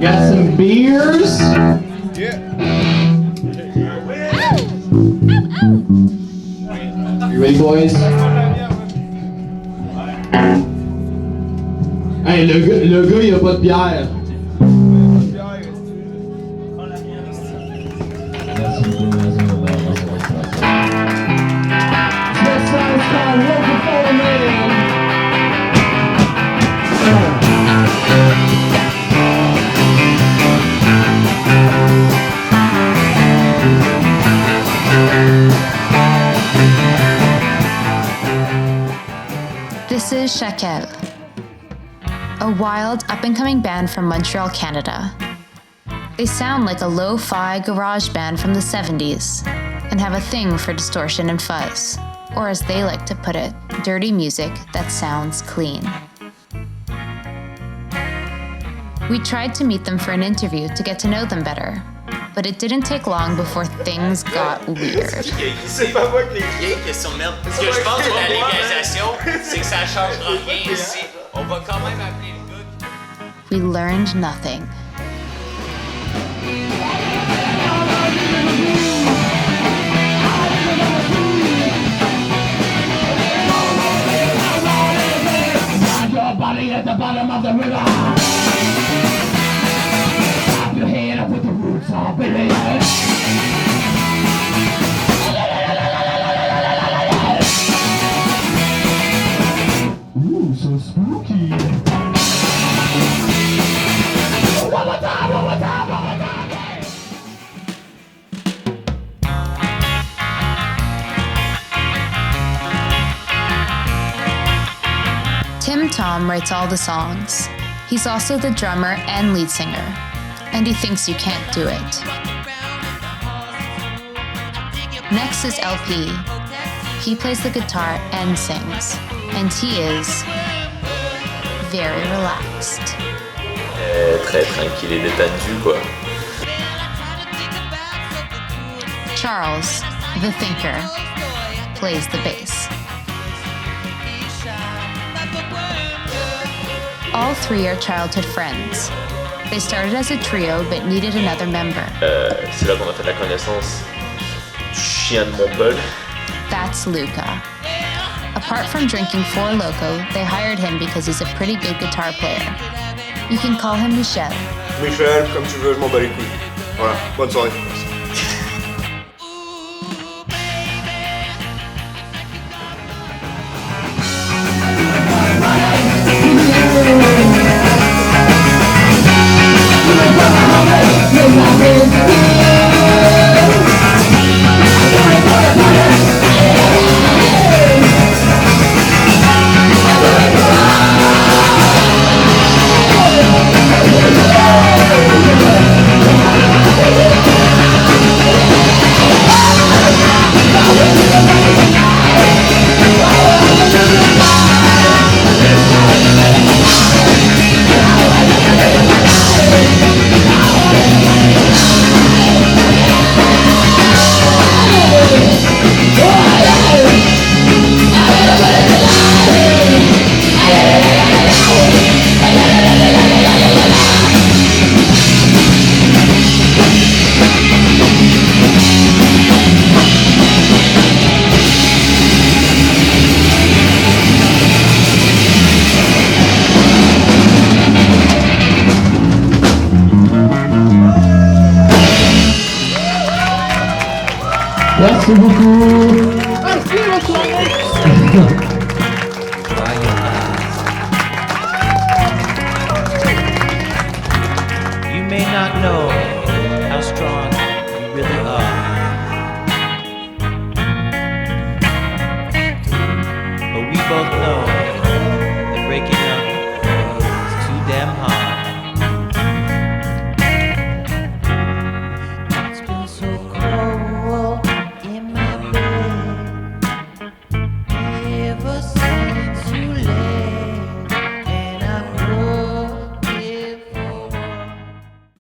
Got some beers? Yeah. You ready, boys? Hey, le gars, il a pas de bière. That song's called Working for a Man. This is Chacal, a wild, up-and-coming band from Montreal, Canada. They sound like a lo-fi garage band from the 70s and have a thing for distortion and fuzz, or as they like to put it, dirty music that sounds clean. We tried to meet them for an interview to get to know them better, but it didn't take long before things got weird. C'est pas moi qui ai qui sont merde. Ce que je pense de la légalisation, c'est que ça changera rien ici. On va quand même appeler le gars. We learned nothing. Your body at the bottom of the river. Wrap your head up with the roots all baby. Ooh, so spooky. One more time, one more time, one more time. Tim Tom writes all the songs. He's also the drummer and lead singer, and he thinks you can't do it. Next is LP. He plays the guitar and sings, and he is very relaxed. Très tranquille et détendu, quoi. Charles, the thinker, plays the bass. All three are childhood friends. They started as a trio but needed another member. C'est là qu'on a fait la connaissance du chien de mon Paul. That's Luca. Apart from drinking Four Loko, they hired him because he's a pretty good guitar player. You can call him Michel. Michel, comme tu veux, je m'en bats les couilles. Voilà, bonne soirée. Merci beaucoup. You may not know